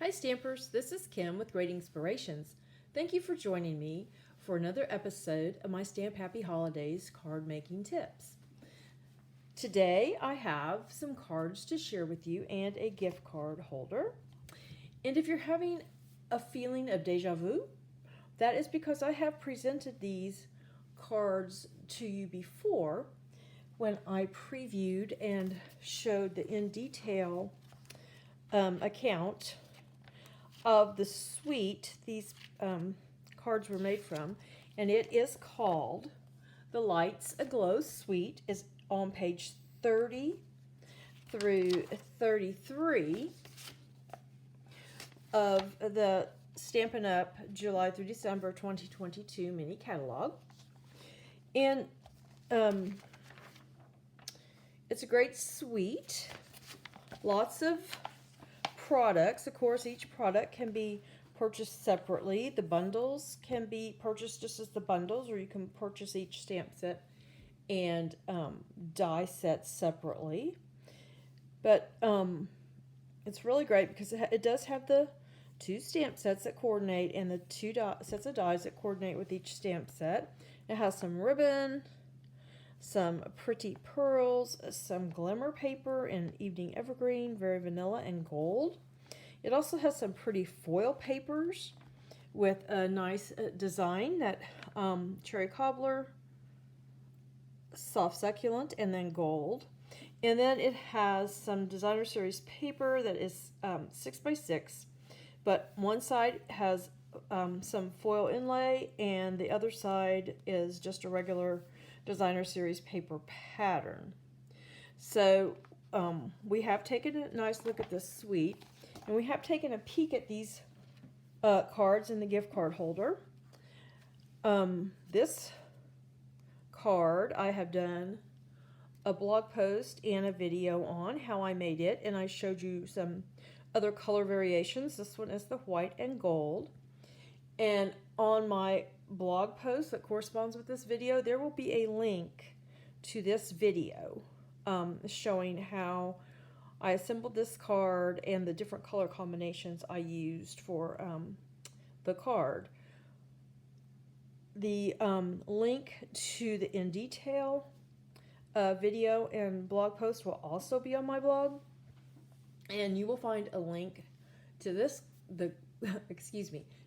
Hi Stampers, this is Kim with Great Inspirations. Thank you for joining me for another episode of my Stamp Happy Holidays card making tips. Today I have some cards to share with you and a gift card holder. And if you're having a feeling of deja vu, that is because I have presented these cards to you before when I previewed and showed the in detail account of the suite these cards were made from, and it is called the Lights Aglow Suite. Is on page 30 through 33 of the Stampin' Up! July through December 2022 mini catalog. And it's a great suite. Lots of products. Of course, each product can be purchased separately. The bundles can be purchased just as the bundles, or you can purchase each stamp set and die set separately. But it's really great because it does have the two stamp sets that coordinate and the two sets of dies that coordinate with each stamp set. It has some ribbon, some pretty pearls, some glimmer paper in evening evergreen, very vanilla and gold. It also has some pretty foil papers with a nice design, that cherry cobbler, soft succulent, and then gold. And then it has some designer series paper that is 6x6, but one side has some foil inlay and the other side is just a regular designer series paper pattern. So we have taken a nice look at this suite, and we have taken a peek at these cards in the gift card holder. This card I have done a blog post and a video on how I made it, and I showed you some other color variations. This one is the white and gold. And on my blog post that corresponds with this video, there will be a link to this video showing how I assembled this card and the different color combinations I used for the card. The link to the in detail video and blog post will also be on my blog, and you will find a link to the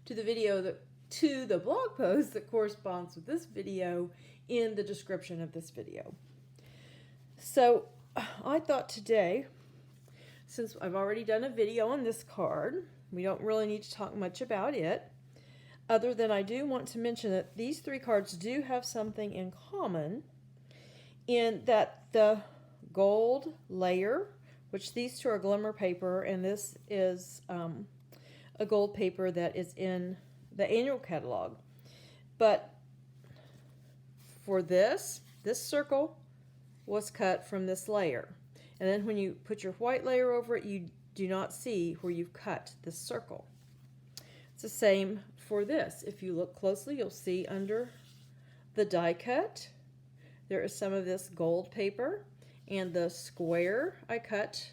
video to the blog post that corresponds with this video in the description of this video. So I thought today, since I've already done a video on this card, we don't really need to talk much about it, other than I do want to mention that these three cards do have something in common, in that the gold layer, which these two are glimmer paper, and this is a gold paper that is in the annual catalog. But for this circle was cut from this layer. And then when you put your white layer over it, you do not see where you've cut this circle. It's the same for this. If you look closely, you'll see under the die cut, there is some of this gold paper, and the square I cut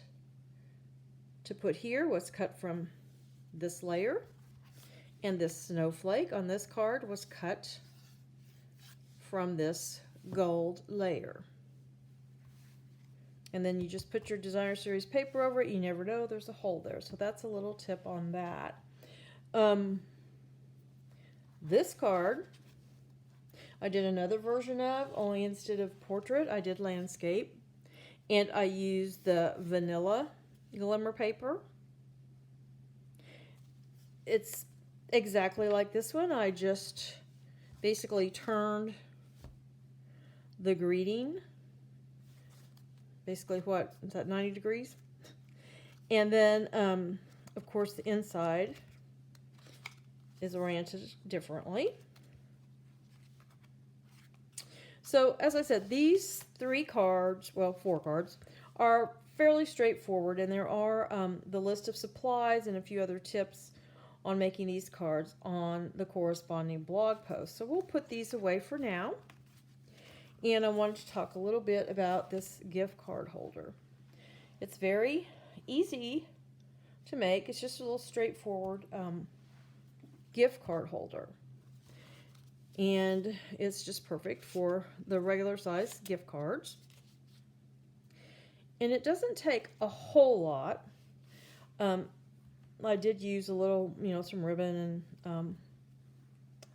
to put here was cut from this layer, and this snowflake on this card was cut from this gold layer. And then you just put your designer series paper over it. You never know, there's a hole there. So that's a little tip on that. This card I did another version of, only instead of portrait I did landscape, and I used the vanilla glimmer paper. It's exactly like this one. I just basically turned the greeting, basically, what is that, 90 degrees? And then of course the inside is oriented differently. So as I said, these three cards, well, 4 cards, are fairly straightforward, and there are the list of supplies and a few other tips on making these cards on the corresponding blog post. So we'll put these away for now. And I wanted to talk a little bit about this gift card holder. It's very easy to make. It's just a little straightforward gift card holder. And it's just perfect for the regular size gift cards. And it doesn't take a whole lot. I did use a little, some ribbon and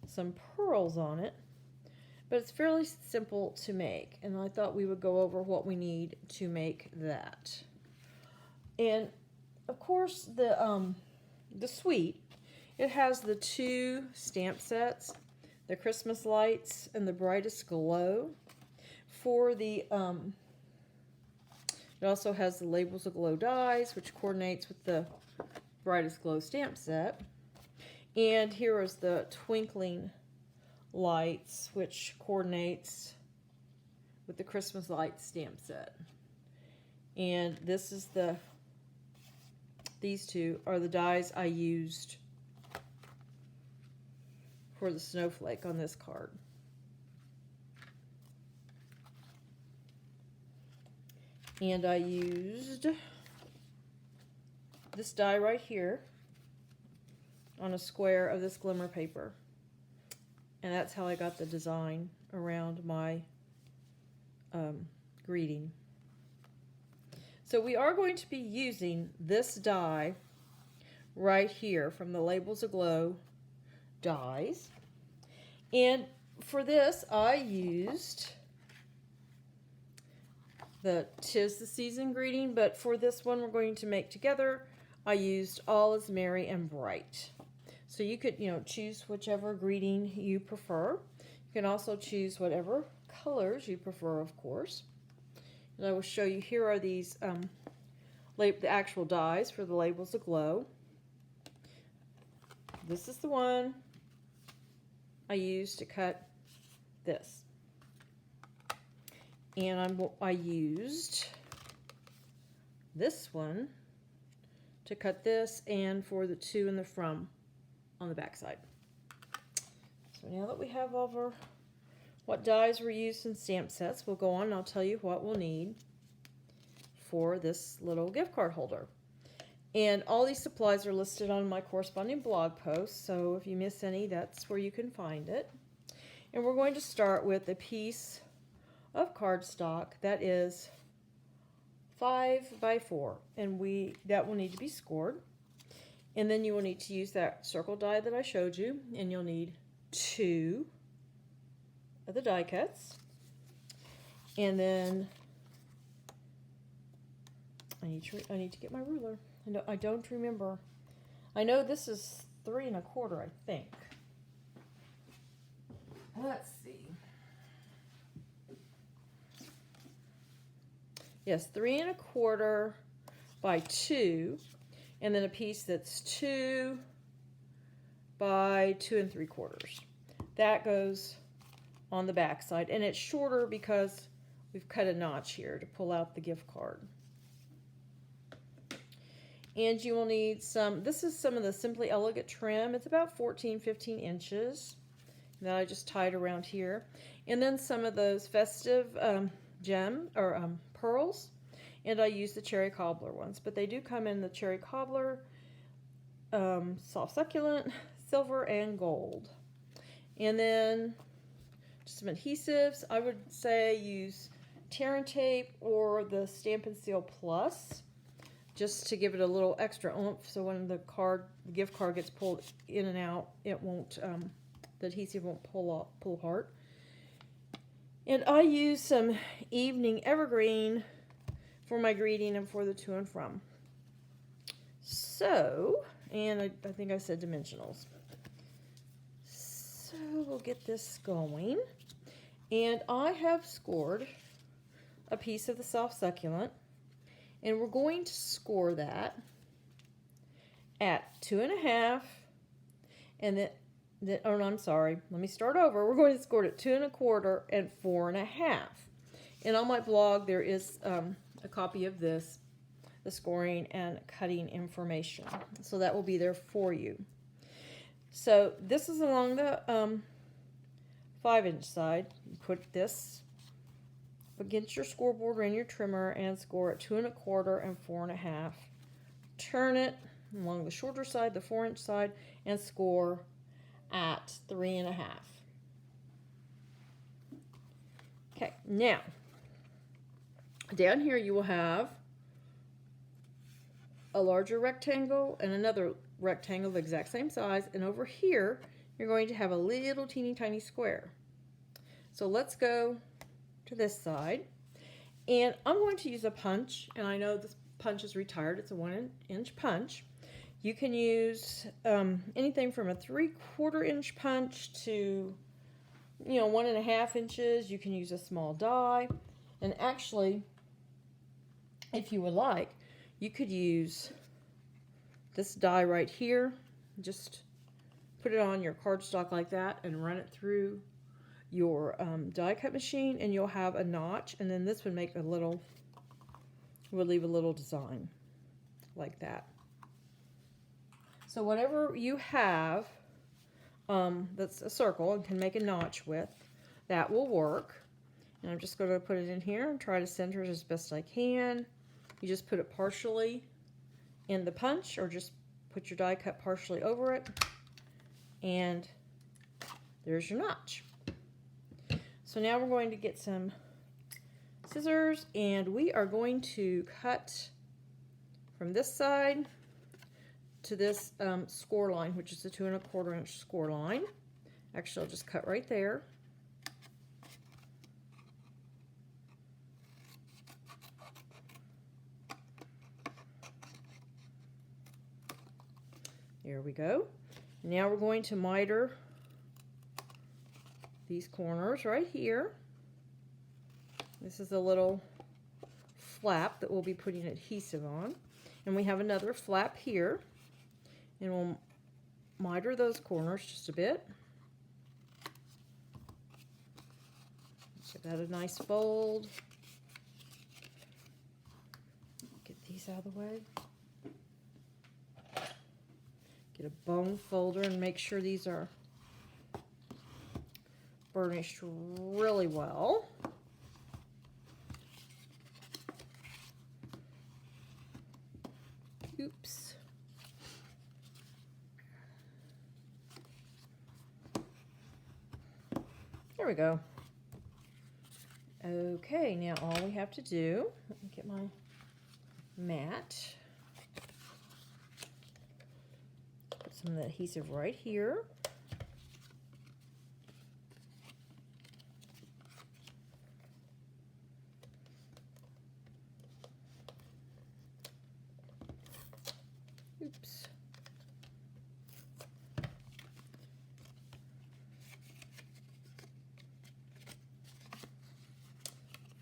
some pearls on it. But it's fairly simple to make. And I thought we would go over what we need to make that. And of course, the suite, it has the 2 stamp sets, the Christmas lights and the brightest glow. For the, it also has the Labels Aglow dies, which coordinates with the brightest glow stamp set. And here is the twinkling lights, which coordinates with the Christmas lights stamp set. And this is these 2 are the dies I used for the snowflake on this card. And I used this die right here on a square of this glimmer paper. And that's how I got the design around my greeting. So we are going to be using this die right here from the Labels Aglow dies. And for this, I used the 'Tis the Season greeting, but for this one we're going to make together, I used All is Merry and Bright. So you could, choose whichever greeting you prefer. You can also choose whatever colors you prefer, of course. And I will show you, here are these, the actual dies for the Labels Aglow. This is the one I used to cut this. And I used this one to cut this, and for the 2 in the from on the back side. So now that we have over what dies were used in stamp sets, we'll go on and I'll tell you what we'll need for this little gift card holder. And all these supplies are listed on my corresponding blog post, so if you miss any, that's where you can find it. And we're going to start with a piece of cardstock that is 5 by 4, and that will need to be scored. And then you will need to use that circle die that I showed you, and you'll need 2 of the die cuts. And then I need to get my ruler. I don't remember. I know this is 3 1/4, I think. Let's see. Yes, 3 1/4 by 2, and then a piece that's 2 by 2 3/4. That goes on the back side, and it's shorter because we've cut a notch here to pull out the gift card. And you will need this is some of the Simply Elegant trim. It's about 14-15 inches that I just tied around here. And then some of those festive pearls. And I use the cherry cobbler ones, but they do come in the cherry cobbler, soft succulent, silver, and gold. And then just some adhesives. I would say use tear and tape or the Stampin' Seal Plus, just to give it a little extra oomph, so when the gift card gets pulled in and out, it won't, the adhesive won't pull apart. And I use some Evening Evergreen for my greeting and for the to and from. So, and I think I said dimensionals. So we'll get this going. And I have scored a piece of the soft succulent. And we're going to score that at 2 1/2, and then, oh no, I'm sorry. Let me start over. We're going to score it at 2 1/4 and 4 1/2. And on my blog, there is a copy of this, the scoring and cutting information. So that will be there for you. So this is along the 5-inch side. You put this against your scoreboard or in your trimmer and score at 2 1/4 and 4 1/2. Turn it along the shorter side, the 4-inch side, and score at 3.5. Okay, now down here you will have a larger rectangle and another rectangle of the exact same size, and over here you're going to have a little teeny tiny square. So let's go to this side, and I'm going to use a punch, and I know this punch is retired. It's a 1-inch punch. You can use anything from a 3/4 inch punch to 1.5 inches. You can use a small die, and actually, if you would like, you could use this die right here. Just put it on your cardstock like that and run it through your die cut machine, and you'll have a notch, and then this would make a little, would leave a little design like that. So whatever you have that's a circle and can make a notch with, that will work. And I'm just going to put it in here and try to center it as best I can. You just put it partially in the punch, or just put your die cut partially over it, and there's your notch. So now we're going to get some scissors, and we are going to cut from this side to this score line, which is the 2 1/4 inch score line. Actually, I'll just cut right there. There we go. Now we're going to miter these corners right here. This is a little flap that we'll be putting adhesive on. And we have another flap here. And we'll miter those corners just a bit. Give that a nice fold. Get these out of the way. Get a bone folder and make sure these are burnished really well. Oops. There we go. Okay, now all we have to do, let me get my mat. Put some of the adhesive right here. Oops.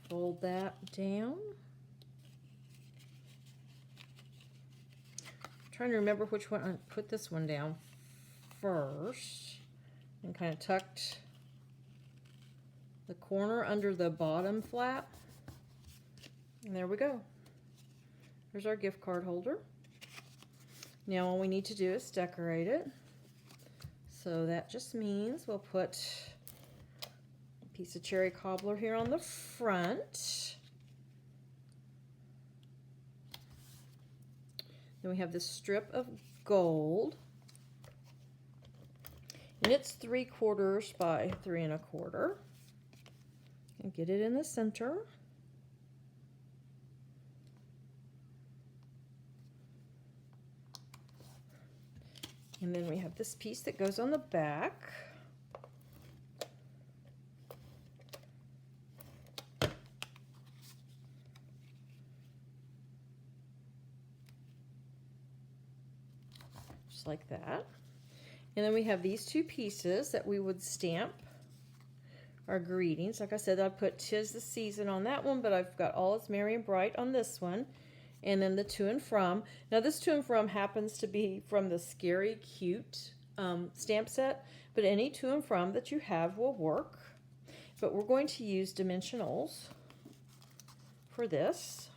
Fold that down. I'm trying to remember which one. I put this one down first and kind of tucked the corner under the bottom flap. And there we go. There's our gift card holder. Now all we need to do is decorate it. So that just means we'll put a piece of cherry cobbler here on the front. Then we have this strip of gold. And it's 3/4 by 3 1/4. And get it in the center. And then we have this piece that goes on the back. Just like that. And then we have these two pieces that we would stamp our greetings. Like I said, I put "'Tis the Season" on that one, but I've got "All is Merry and Bright" on this one. And then the "To and From." Now this "To and From" happens to be from the Scary Cute stamp set, but any "To and From" that you have will work. But we're going to use dimensionals for this.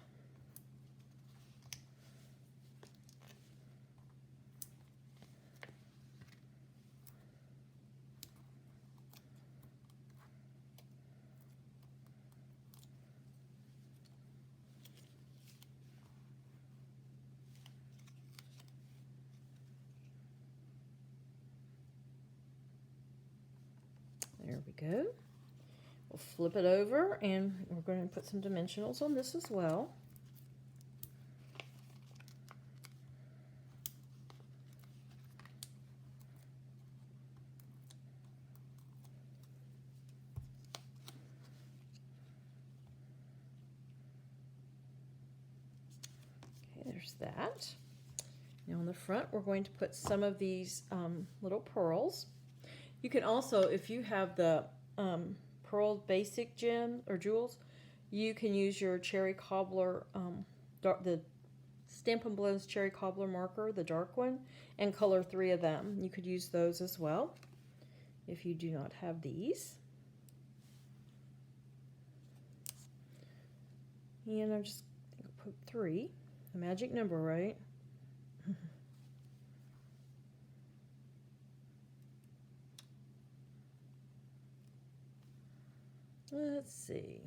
flip it over, and we're going to put some dimensionals on this as well. Okay, there's that. Now on the front, we're going to put some of these little pearls. You can also, if you have the pearl basic gem or jewels, you can use your cherry cobbler, the Stampin' Blends cherry cobbler marker, the dark one, and color 3 of them. You could use those as well if you do not have these. And I'm just going to put 3, the magic number, right? Let's see.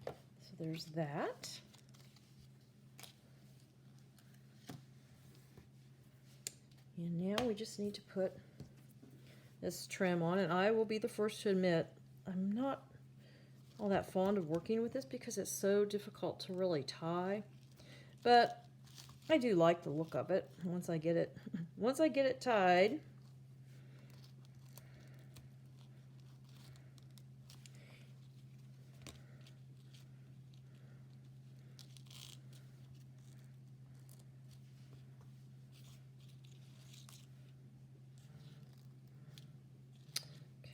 So there's that. And now we just need to put this trim on, and I will be the first to admit I'm not all that fond of working with this because it's so difficult to really tie, but I do like the look of it once I get it tied.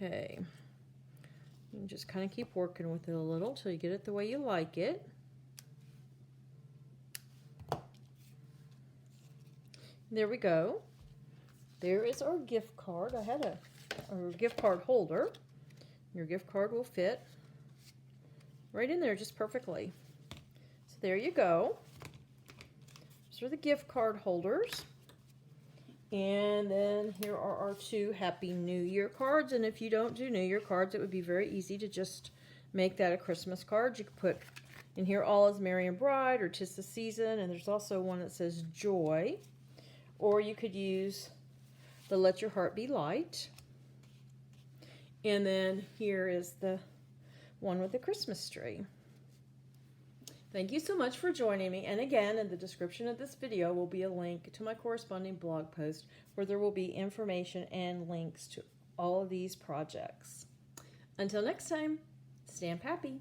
Okay, you can just kind of keep working with it a little till you get it the way you like it. There we go. There is our gift card. I had a gift card holder. Your gift card will fit right in there just perfectly. So there you go. These are the gift card holders. And then here are our 2 Happy New Year cards. And if you don't do New Year cards, it would be very easy to just make that a Christmas card. You could put in here All is Merry and Bright or 'Tis the Season. And there's also one that says Joy. Or you could use the Let Your Heart Be Light. And then here is the one with the Christmas tree. Thank you so much for joining me. And again, in the description of this video will be a link to my corresponding blog post where there will be information and links to all of these projects. Until next time, stamp happy.